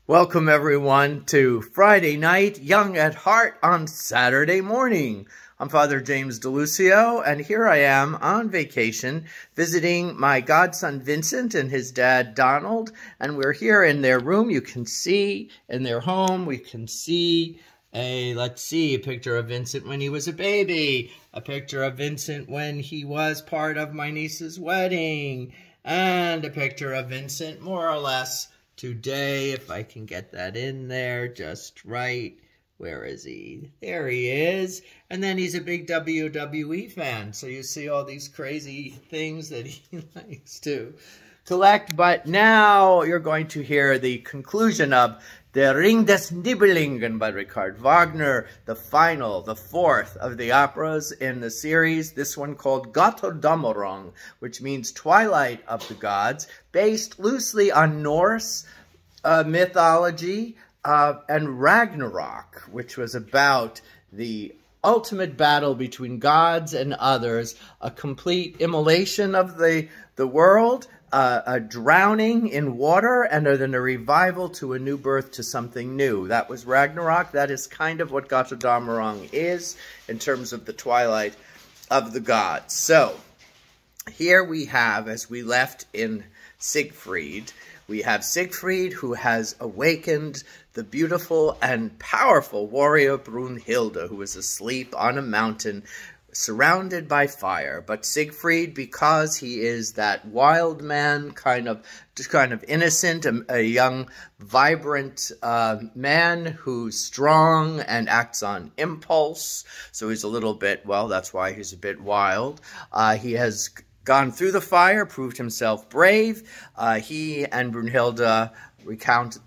Welcome everyone to Friday night, Young at Heart on Saturday morning. I'm Father James DeLucio, and here I am on vacation visiting my godson Vincent and his dad Donald, and we're here in their room. You can see in their home, we can see a picture of Vincent when he was a baby, a picture of Vincent when he was part of my niece's wedding, and a picture of Vincent more or less today, if I can get that in there just right. Where is he? There he is. And then he's a big WWE fan. So you see all these crazy things that he likes to collect. But now you're going to hear the conclusion of Der Ring des Nibelungen by Richard Wagner, the final, the fourth of the operas in the series. This one called Götterdammerung, which means Twilight of the Gods, based loosely on Norse mythology and Ragnarok, which was about the ultimate battle between gods and others, a complete immolation of the world, a drowning in water, and then a revival to a new birth, to something new. That was Ragnarok. That is kind of what Götterdammerung is in terms of the Twilight of the Gods. So here we have, as we left in Siegfried, we have Siegfried, who has awakened the beautiful and powerful warrior Brunhilde, who is asleep on a mountain surrounded by fire. But Siegfried, because he is that wild man, kind of innocent, a young, vibrant man who's strong and acts on impulse, so he's a little bit, well, that's why he's a bit wild. He has gone through the fire, proved himself brave. He and Brunhilde recount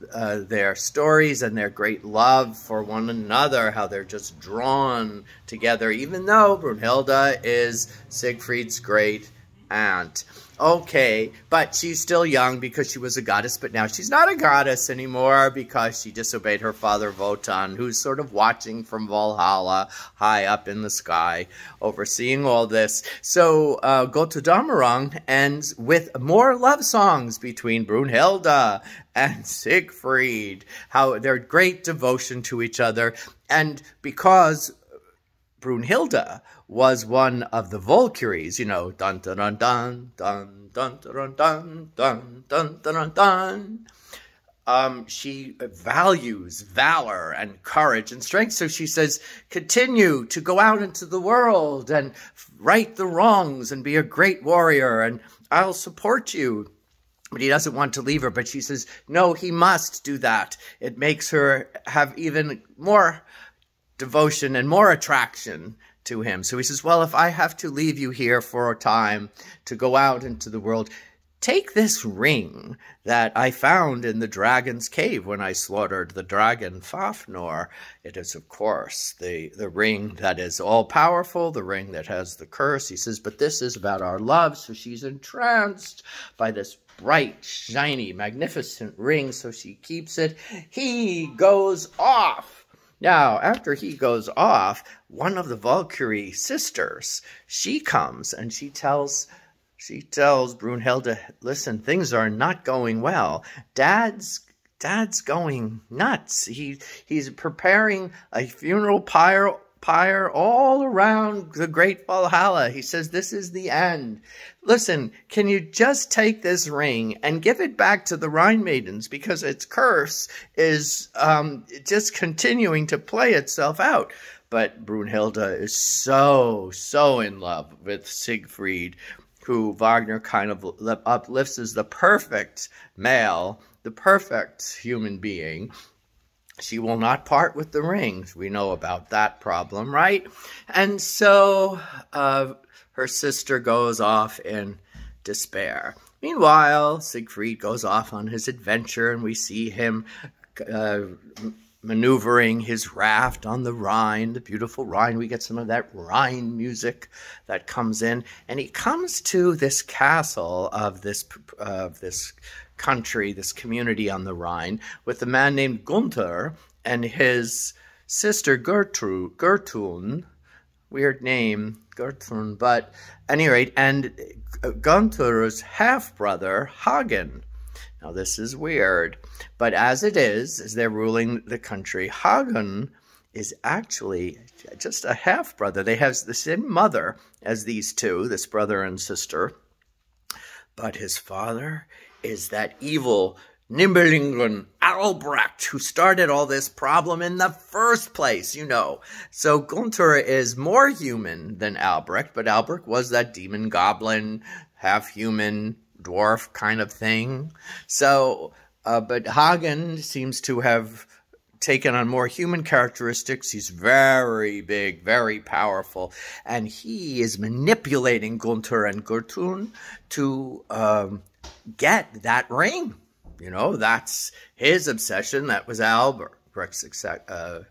their stories and their great love for one another, how they're just drawn together, even though Brunhilde is Siegfried's great aunt. Okay, but she's still young because she was a goddess, but now she's not a goddess anymore because she disobeyed her father Wotan, who's sort of watching from Valhalla, high up in the sky, overseeing all this. So Götterdammerung ends with more love songs between Brunhilde and Siegfried, how their great devotion to each other, and because Brunhilde was one of the Valkyries, you know, dun dun dun dun dun dun dun dun dun dun dun dun dun. She values valor and courage and strength, so she says, continue to go out into the world and right the wrongs and be a great warrior, and I'll support you. But he doesn't want to leave her, but she says, no, he must do that. It makes her have even more devotion and more attraction to him. So he says, well, if I have to leave you here for a time to go out into the world, take this ring that I found in the dragon's cave when I slaughtered the dragon Fafnir. It is, of course, the ring that is all-powerful, the ring that has the curse. He says, but this is about our love. So she's entranced by this bright, shiny, magnificent ring, so she keeps it. He goes off. Now, after he goes off, one of the Valkyrie sisters, she comes and she tells Brunhilde, listen, things are not going well. Dad's going nuts. He's preparing a funeral pyre all around the great Valhalla. He says, this is the end. Listen, can you just take this ring and give it back to the Rhine maidens, because its curse is just continuing to play itself out. But Brunhilde is so in love with Siegfried, who Wagner kind of uplifts as the perfect male, the perfect human being. She will not part with the ring. We know about that problem, right? And so her sister goes off in despair. Meanwhile, Siegfried goes off on his adventure, and we see him maneuvering his raft on the Rhine, the beautiful Rhine. We get some of that Rhine music that comes in, and he comes to this castle of this country, this community on the Rhine, with a man named Gunther and his sister Gertrun, weird name, Gertrun, but at any rate, and Gunther's half-brother, Hagen. Now this is weird, but as it is, as they're ruling the country, Hagen is actually just a half-brother. They have the same mother as these two, this brother and sister, but his father is that evil Nibelungen Albrecht, who started all this problem in the first place, you know. So Gunther is more human than Albrecht, but Albrecht was that demon goblin, half-human dwarf kind of thing. So, but Hagen seems to have taken on more human characteristics. He's very big, very powerful, and he is manipulating Gunther and Gertrun to get that ring. You know, that's his obsession. That was Albrecht's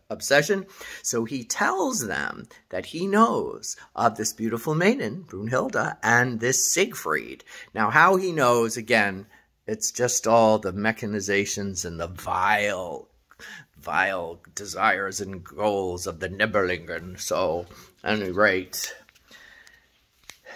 obsession. So he tells them that he knows of this beautiful maiden, Brunhilde, and this Siegfried. Now, how he knows, again, it's just all the mechanizations and the vile desires and goals of the Nibelungen. So, at any rate,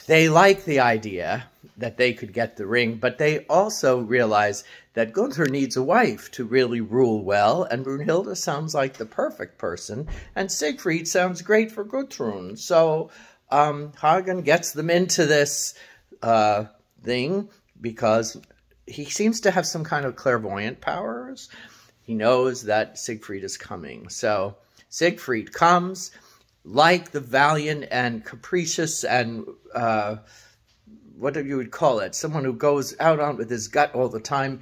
they like the idea that they could get the ring, but they also realize that Gunther needs a wife to really rule well, and Brunhilde sounds like the perfect person, and Siegfried sounds great for Gudrun. So Hagen gets them into this thing because he seems to have some kind of clairvoyant powers. He knows that Siegfried is coming. So Siegfried comes like the valiant and capricious and what you would call it, someone who goes out on with his gut all the time.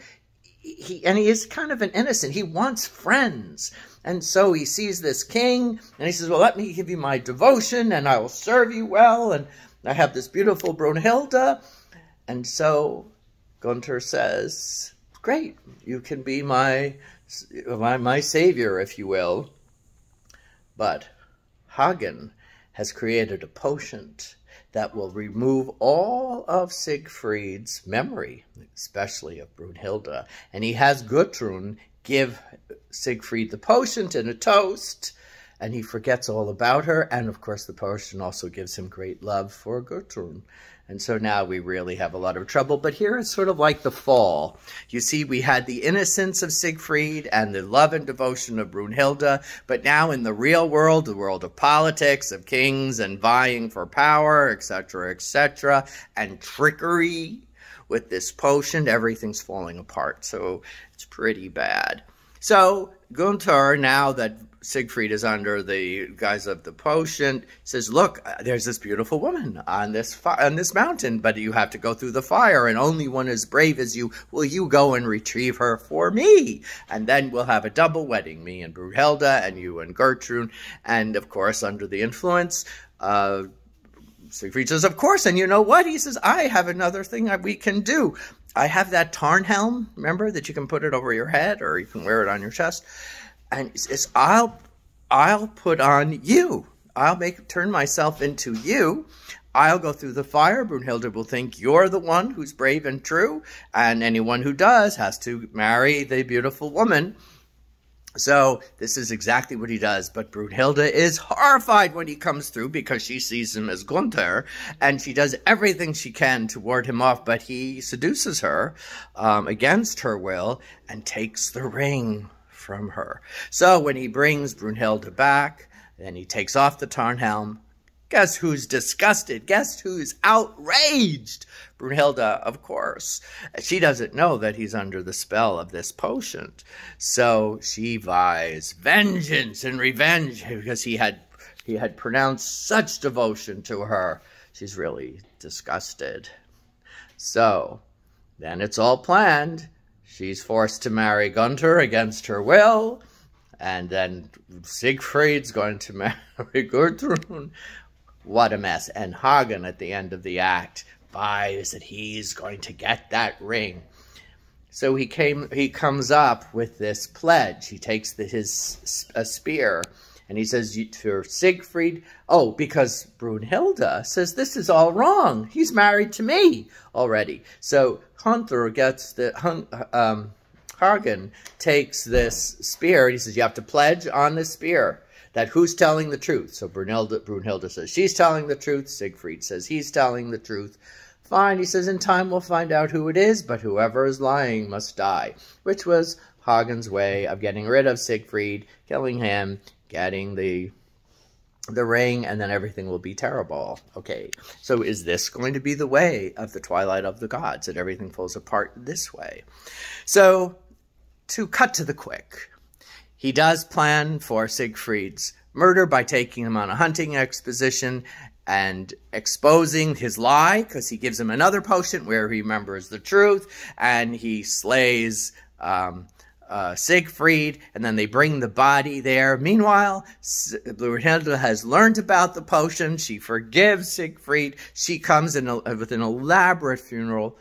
He is kind of an innocent. He wants friends. And so he sees this king, and he says, well, let me give you my devotion, and I will serve you well, and I have this beautiful Brunhilde. And so Gunther says, great, you can be my savior, if you will. But Hagen has created a potion that will remove all of Siegfried's memory, especially of Brunhilde. And he has Gudrun give Siegfried the potion in a toast, and he forgets all about her. And of course, the potion also gives him great love for Gudrun. And so now we really have a lot of trouble. But here it's sort of like the fall. You see, we had the innocence of Siegfried and the love and devotion of Brunhilde. But now in the real world, the world of politics, of kings and vying for power, etc., and trickery with this potion, everything's falling apart. So it's pretty bad. So Gunther, now that Siegfried is under the guise of the potion, says, look, there's this beautiful woman on this mountain, but you have to go through the fire, and only one as brave as you, will you go and retrieve her for me? And then we'll have a double wedding, me and Brunhilde, and you and Gertrude. And of course, under the influence, Siegfried says, of course, and you know what? He says, I have another thing that we can do. I have that Tarnhelm, remember, that you can put it over your head, or you can wear it on your chest. And he says, I'll put on you. I'll turn myself into you. I'll go through the fire. Brunhilde will think you're the one who's brave and true, and anyone who does has to marry the beautiful woman. So this is exactly what he does, but Brunhilde is horrified when he comes through because she sees him as Gunther, and she does everything she can to ward him off, but he seduces her against her will and takes the ring from her. So when he brings Brunhilde back, then he takes off the Tarnhelm. Guess who's disgusted? Guess who's outraged? Brunhilde, of course. She doesn't know that he's under the spell of this potion. So she vies vengeance and revenge because he had pronounced such devotion to her. She's really disgusted. So then it's all planned. She's forced to marry Gunther against her will. And then Siegfried's going to marry Gertrude. What a mess. And Hagen, at the end of the act, vows that he's going to get that ring. So he comes up with this pledge. He takes his spear, and he says, for Siegfried, oh, because Brunhilde says this is all wrong. He's married to me already. So Hagen takes this spear, and he says, you have to pledge on this spear that who's telling the truth. So Brunhilde says she's telling the truth. Siegfried says he's telling the truth. Fine, he says, in time we'll find out who it is, but whoever is lying must die, which was Hagen's way of getting rid of Siegfried, killing him, getting the ring, and then everything will be terrible. Okay, so is this going to be the way of the twilight of the gods, that everything falls apart this way? So, to cut to the quick, he does plan for Siegfried's murder by taking him on a hunting expedition and exposing his lie, because he gives him another potion where he remembers the truth, and he slays Siegfried, and then they bring the body there. Meanwhile, Brunhilde has learned about the potion. She forgives Siegfried. She comes with an elaborate funeral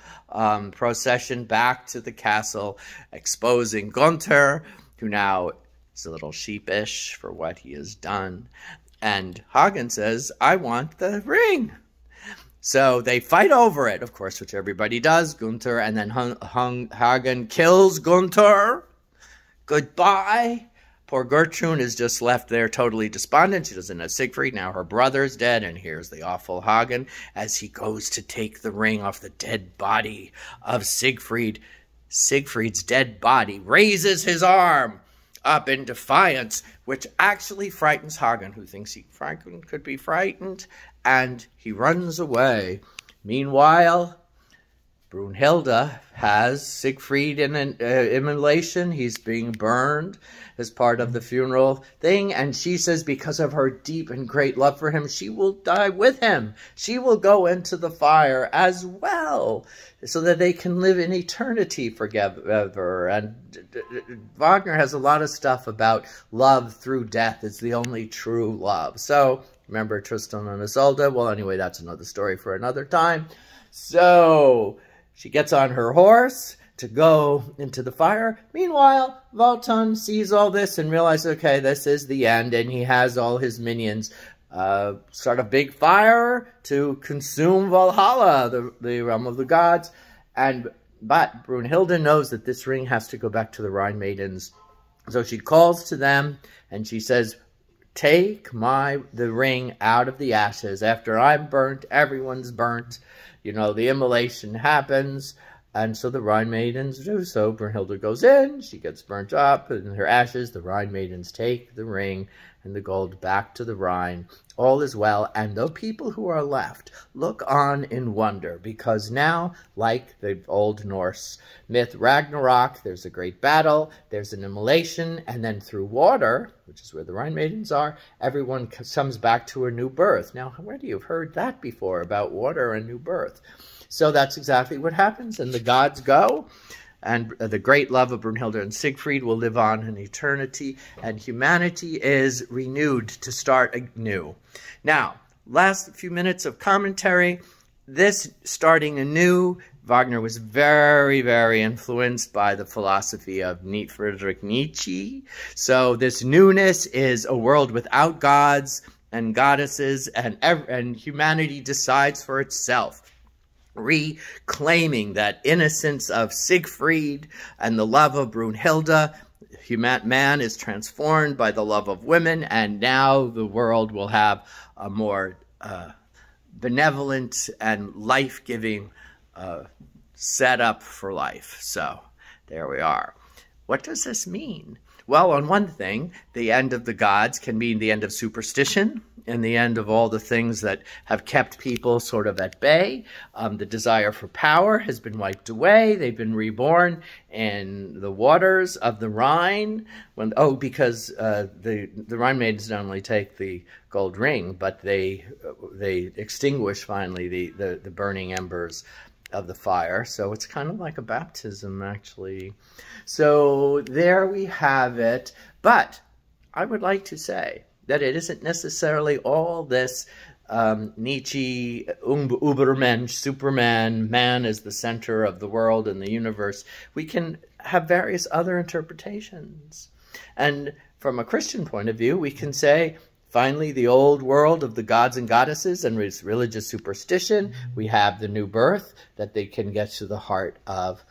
procession back to the castle, exposing Gunther, who now is a little sheepish for what he has done. And Hagen says, I want the ring. So they fight over it, of course, which everybody does, Gunther, and then Hagen kills Gunther. Goodbye. Poor Gertrude is just left there totally despondent. She doesn't know Siegfried. Now her brother's dead, and here's the awful Hagen as he goes to take the ring off the dead body of Siegfried. Siegfried's dead body raises his arm up in defiance, which actually frightens Hagen, who thinks Hagen could be frightened, and he runs away. Meanwhile, Brunhilde has Siegfried in an immolation. He's being burned as part of the funeral thing, and she says because of her deep and great love for him, she will die with him. She will go into the fire as well, so that they can live in eternity forever. And Wagner has a lot of stuff about love through death. It's the only true love. So, remember Tristan and Isolde? Well, anyway, that's another story for another time. So, she gets on her horse to go into the fire. Meanwhile, Wotan sees all this and realizes, okay, this is the end, and he has all his minions start a big fire to consume Valhalla, the realm of the gods. But Brunhilde knows that this ring has to go back to the Rhine maidens. So she calls to them, and she says, take the ring out of the ashes. After I'm burnt, everyone's burnt. You know, the immolation happens, and so the Rhine maidens do so. Brunhilde goes in, she gets burnt up, and in her ashes, the Rhine maidens take the ring and the gold back to the Rhine. All is well, and the people who are left look on in wonder, because now, like the old Norse myth Ragnarok, there's a great battle, there's an immolation, and then through water, which is where the Rhine maidens are, everyone comes back to a new birth. Now, where do you have heard that before, about water and new birth? So that's exactly what happens, and the gods go, and the great love of Brunhilde and Siegfried will live on in eternity, and humanity is renewed to start anew. Now, last few minutes of commentary. This starting anew, Wagner was very, very influenced by the philosophy of Friedrich Nietzsche. So this newness is a world without gods and goddesses, and humanity decides for itself, reclaiming that innocence of Siegfried and the love of Brunhilde. Man is transformed by the love of women, and now the world will have a more benevolent and life-giving setup for life. So there we are. What does this mean? Well, on one thing, the end of the gods can mean the end of superstition and the end of all the things that have kept people sort of at bay. The desire for power has been wiped away. They've been reborn in the waters of the Rhine. Because the Rhine maidens not only take the gold ring, but they extinguish finally the burning embers of the fire. So it's kind of like a baptism, actually. So there we have it. But I would like to say that it isn't necessarily all this Nietzsche, Übermensch, Superman, man is the center of the world and the universe. We can have various other interpretations. And from a Christian point of view, we can say, finally, the old world of the gods and goddesses and religious superstition, we have the new birth, that they can get to the heart of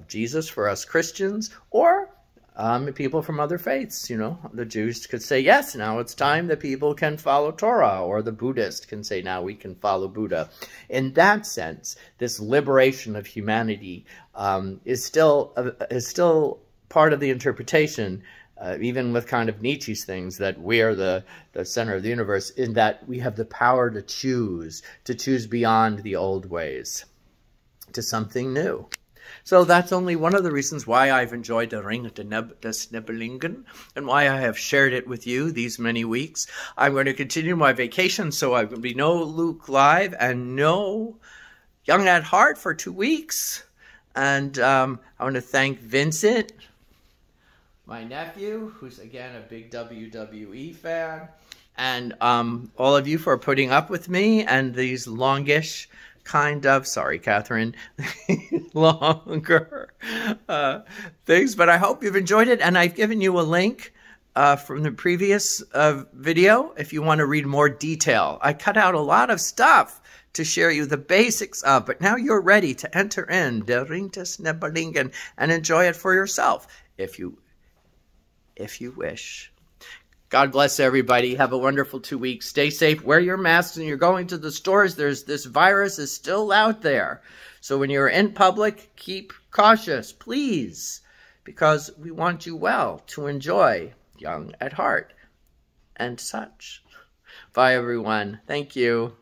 Jesus for us Christians. Or people from other faiths. You know, the Jews could say, yes, now it's time that people can follow Torah, or the Buddhist can say, now we can follow Buddha. In that sense, this liberation of humanity is still part of the interpretation, even with kind of Nietzsche's things, that we are the center of the universe, in that we have the power to choose beyond the old ways to something new. So that's only one of the reasons why I've enjoyed the Ring des Nibelungen and why I have shared it with you these many weeks. I'm going to continue my vacation, so I will be no Luke Live and no Young at Heart for 2 weeks. And I want to thank Vincent, my nephew, who's again a big WWE fan, and all of you for putting up with me and these longish kind of, sorry, Catherine, longer things, but I hope you've enjoyed it. And I've given you a link from the previous video if you want to read more detail. I cut out a lot of stuff to share you the basics of, but now you're ready to enter in Der Ring des Nibelungen and enjoy it for yourself if you wish. God bless everybody. Have a wonderful 2 weeks. Stay safe. Wear your masks when you're going to the stores. This virus is still out there. So when you're in public, keep cautious, please, because we want you well to enjoy Young at Heart and such. Bye, everyone. Thank you.